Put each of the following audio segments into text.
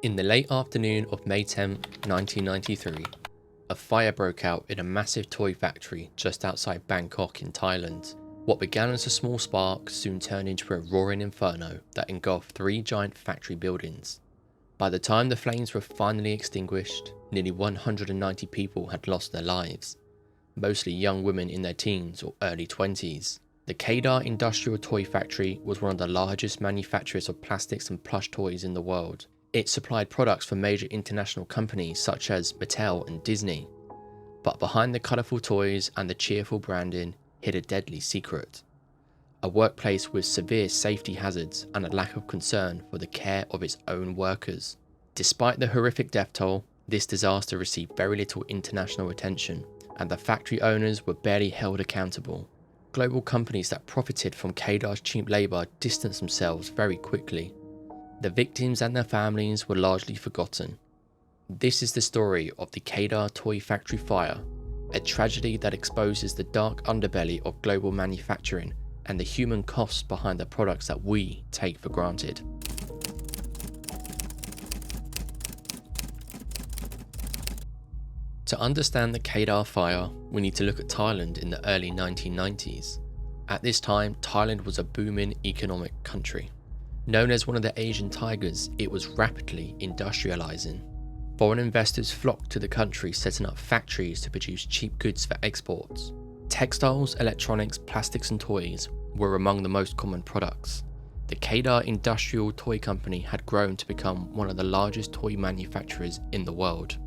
In the late afternoon of May 10, 1993, a fire broke out in a massive toy factory just outside Bangkok in Thailand. What began as a small spark soon turned into a roaring inferno that engulfed three giant factory buildings. By the time the flames were finally extinguished, nearly 190 people had lost their lives, mostly young women in their teens or early 20s. The Kadar Industrial Toy Factory was one of the largest manufacturers of plastics and plush toys in the world. It supplied products for major international companies such as Mattel and Disney. But behind the colourful toys and the cheerful branding hid a deadly secret. A workplace with severe safety hazards and a lack of concern for the care of its own workers. Despite the horrific death toll, this disaster received very little international attention, and the factory owners were barely held accountable. Global companies that profited from Kadar's cheap labour distanced themselves very quickly. The victims and their families were largely forgotten. This is the story of the Kader Toy Factory fire, a tragedy that exposes the dark underbelly of global manufacturing and the human costs behind the products that we take for granted. To understand the Kadar fire, we need to look at Thailand in the early 1990s. At this time, Thailand was a booming economic country. Known as one of the Asian tigers, it was rapidly industrializing. Foreign investors flocked to the country, setting up factories to produce cheap goods for exports. Textiles, electronics, plastics and toys were among the most common products. The Kader Industrial Toy Company had grown to become one of the largest toy manufacturers in the world.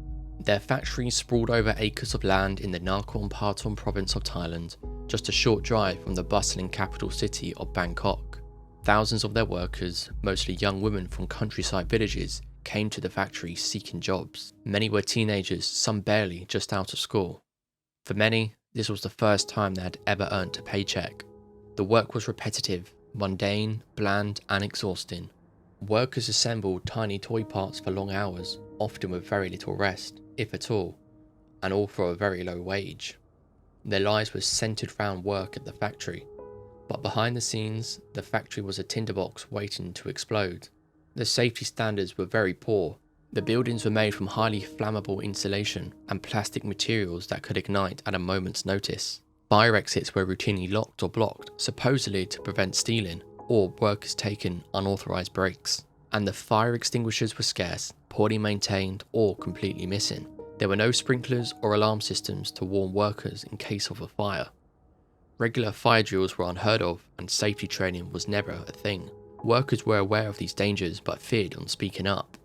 Their factories sprawled over acres of land in the Nakhon Pathom province of Thailand, just a short drive from the bustling capital city of Bangkok. Thousands of their workers, mostly young women from countryside villages, came to the factory seeking jobs. Many were teenagers, some barely just out of school. For many, this was the first time they had ever earned a paycheck. The work was repetitive, mundane, bland and exhausting. Workers assembled tiny toy parts for long hours, often with very little rest, if at all, and all for a very low wage. Their lives were centered around work at the factory, but behind the scenes, the factory was a tinderbox waiting to explode. The safety standards were very poor. The buildings were made from highly flammable insulation and plastic materials that could ignite at a moment's notice. Fire exits were routinely locked or blocked, supposedly to prevent stealing or workers taking unauthorized breaks. And the fire extinguishers were scarce, poorly maintained or completely missing. There were no sprinklers or alarm systems to warn workers in case of a fire. Regular fire drills were unheard of and safety training was never a thing. Workers were aware of these dangers but feared on speaking up.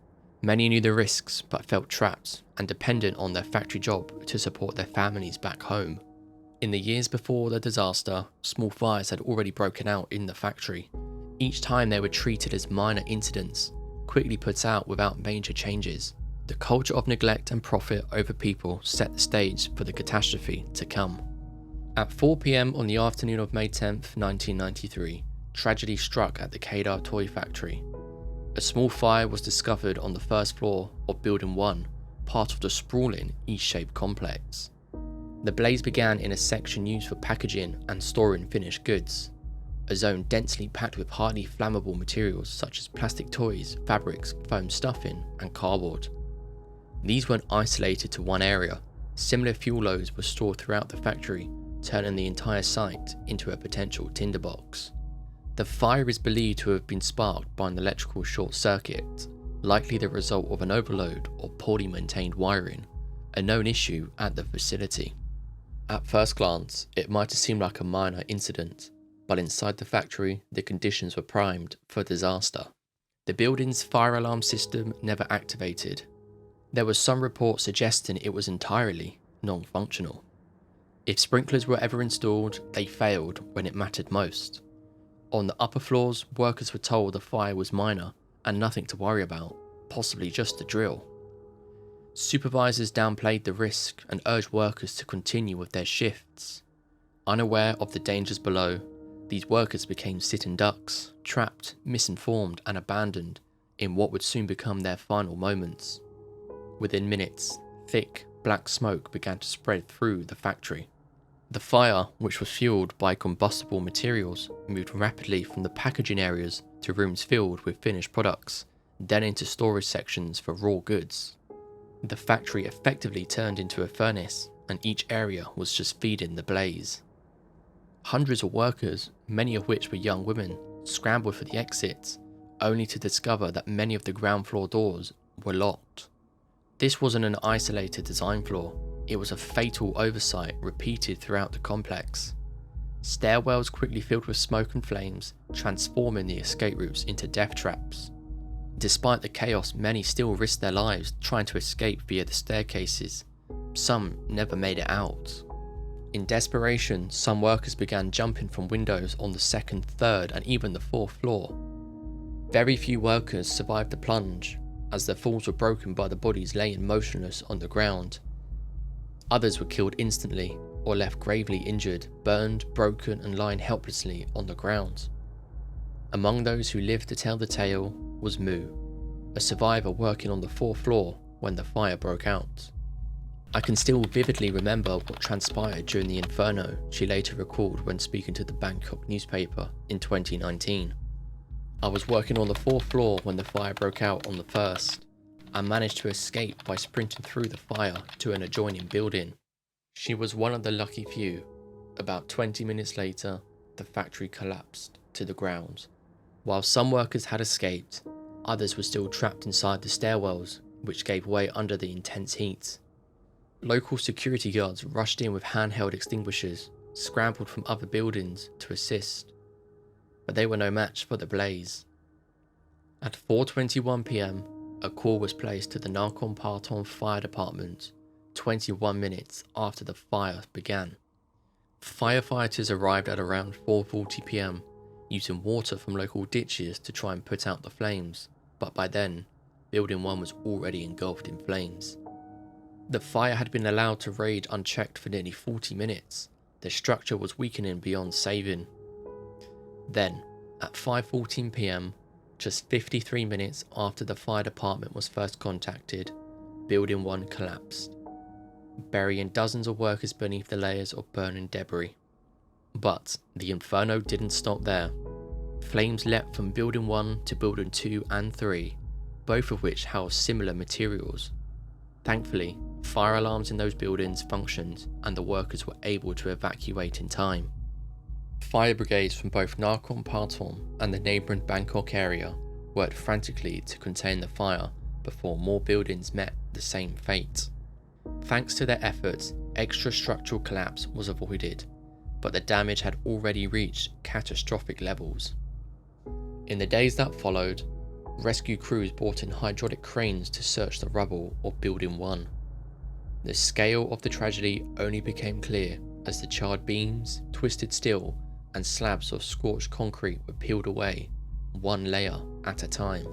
Many knew the risks but felt trapped and dependent on their factory job to support their families back home. In the years before the disaster, small fires had already broken out in the factory. Each time they were treated as minor incidents, quickly put out without major changes. The culture of neglect and profit over people set the stage for the catastrophe to come. At 4 p.m. on the afternoon of May 10th, 1993, tragedy struck at the Kader Toy Factory. A small fire was discovered on the first floor of Building 1, part of the sprawling E-shaped complex. The blaze began in a section used for packaging and storing finished goods, a zone densely packed with highly flammable materials such as plastic toys, fabrics, foam stuffing, and cardboard. These weren't isolated to one area. Similar fuel loads were stored throughout the factory, turning the entire site into a potential tinderbox. The fire is believed to have been sparked by an electrical short circuit, likely the result of an overload or poorly maintained wiring, a known issue at the facility. At first glance, it might have seemed like a minor incident, but inside the factory, the conditions were primed for disaster. The building's fire alarm system never activated. There were some reports suggesting it was entirely non-functional. If sprinklers were ever installed, they failed when it mattered most. On the upper floors, workers were told the fire was minor and nothing to worry about, possibly just a drill. Supervisors downplayed the risk and urged workers to continue with their shifts. Unaware of the dangers below, these workers became sitting ducks, trapped, misinformed and abandoned in what would soon become their final moments. Within minutes, thick, black smoke began to spread through the factory. The fire, which was fueled by combustible materials, moved rapidly from the packaging areas to rooms filled with finished products, then into storage sections for raw goods. The factory effectively turned into a furnace, and each area was just feeding the blaze. Hundreds of workers, many of which were young women, scrambled for the exits, only to discover that many of the ground floor doors were locked. This wasn't an isolated design flaw, it was a fatal oversight repeated throughout the complex. Stairwells quickly filled with smoke and flames, transforming the escape routes into death traps. Despite the chaos, many still risked their lives trying to escape via the staircases. Some never made it out. In desperation, some workers began jumping from windows on the second, third, and even the fourth floor. Very few workers survived the plunge, as their falls were broken by the bodies laying motionless on the ground. Others were killed instantly, or left gravely injured, burned, broken, and lying helplessly on the ground. Among those who lived to tell the tale was Moo, a survivor working on the fourth floor when the fire broke out. I can still vividly remember what transpired during the inferno, she later recalled when speaking to the Bangkok newspaper in 2019. I was working on the fourth floor when the fire broke out on the first. I managed to escape by sprinting through the fire to an adjoining building. She was one of the lucky few. About 20 minutes later, the factory collapsed to the ground. While some workers had escaped, others were still trapped inside the stairwells, which gave way under the intense heat. Local security guards rushed in with handheld extinguishers, scrambled from other buildings to assist, but they were no match for the blaze. At 4:21 p.m, a call was placed to the Nakhon Pathom Fire Department 21 minutes after the fire began. Firefighters arrived at around 4:40 p.m, using water from local ditches to try and put out the flames, but by then, Building 1 was already engulfed in flames. The fire had been allowed to rage unchecked for nearly 40 minutes. The structure was weakening beyond saving. Then, at 5:14 p.m, just 53 minutes after the fire department was first contacted, Building 1 collapsed, burying dozens of workers beneath the layers of burning debris. But the inferno didn't stop there. Flames leapt from Building 1 to Building 2 and 3, both of which housed similar materials. Thankfully, fire alarms in those buildings functioned and the workers were able to evacuate in time. Fire brigades from both Nakhon Pathom and the neighbouring Bangkok area worked frantically to contain the fire before more buildings met the same fate. Thanks to their efforts, extra structural collapse was avoided, but the damage had already reached catastrophic levels. In the days that followed, rescue crews brought in hydraulic cranes to search the rubble of Building 1. The scale of the tragedy only became clear as the charred beams, twisted steel, and slabs of scorched concrete were peeled away, one layer at a time.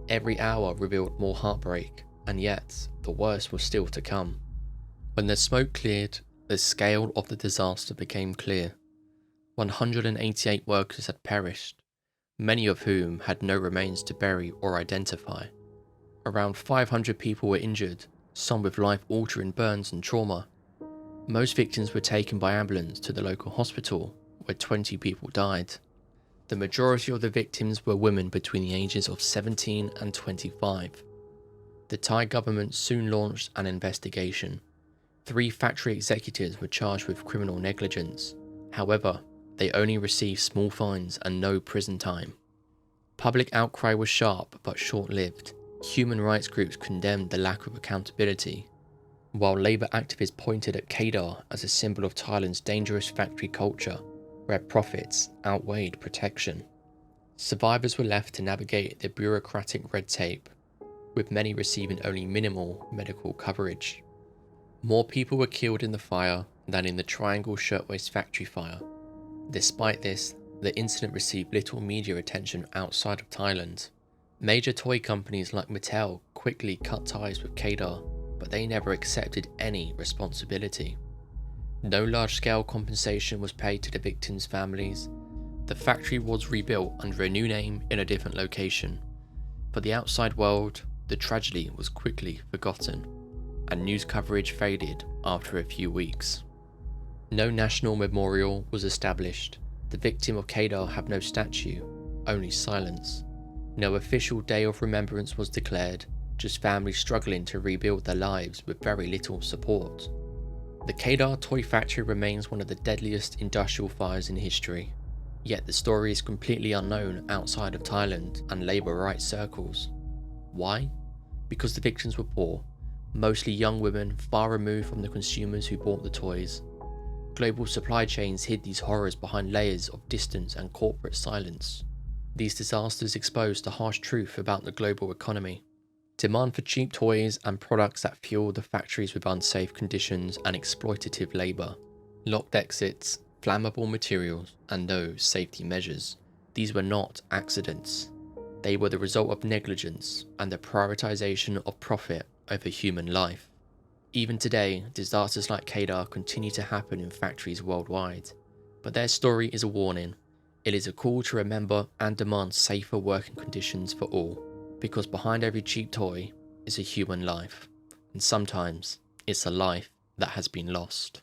Every hour revealed more heartbreak, and yet the worst was still to come. When the smoke cleared, the scale of the disaster became clear. 188 workers had perished, many of whom had no remains to bury or identify. Around 500 people were injured, some with life-altering burns and trauma. Most victims were taken by ambulance to the local hospital, where 20 people died. The majority of the victims were women between the ages of 17 and 25. The Thai government soon launched an investigation. 3 factory executives were charged with criminal negligence. However, they only received small fines and no prison time. Public outcry was sharp but short-lived. Human rights groups condemned the lack of accountability, while labour activists pointed at Kadar as a symbol of Thailand's dangerous factory culture, where profits outweighed protection. Survivors were left to navigate the bureaucratic red tape, with many receiving only minimal medical coverage. More people were killed in the fire than in the Triangle Shirtwaist factory fire. Despite this, the incident received little media attention outside of Thailand. Major toy companies like Mattel quickly cut ties with Kadar, but they never accepted any responsibility. No large-scale compensation was paid to the victims' families. The factory was rebuilt under a new name in a different location. For the outside world, the tragedy was quickly forgotten, and news coverage faded after a few weeks. No national memorial was established. The victim of Kadar had no statue, only silence. No official day of remembrance was declared, just families struggling to rebuild their lives with very little support. The Kader Toy Factory remains one of the deadliest industrial fires in history, yet the story is completely unknown outside of Thailand and labour rights circles. Why? Because the victims were poor, mostly young women far removed from the consumers who bought the toys. Global supply chains hid these horrors behind layers of distance and corporate silence. These disasters exposed the harsh truth about the global economy. Demand for cheap toys and products that fuel the factories with unsafe conditions and exploitative labour. Locked exits, flammable materials, and no safety measures. These were not accidents. They were the result of negligence and the prioritisation of profit over human life. Even today, disasters like Kadar continue to happen in factories worldwide. But their story is a warning. It is a call to remember and demand safer working conditions for all. Because behind every cheap toy is a human life. And sometimes it's a life that has been lost.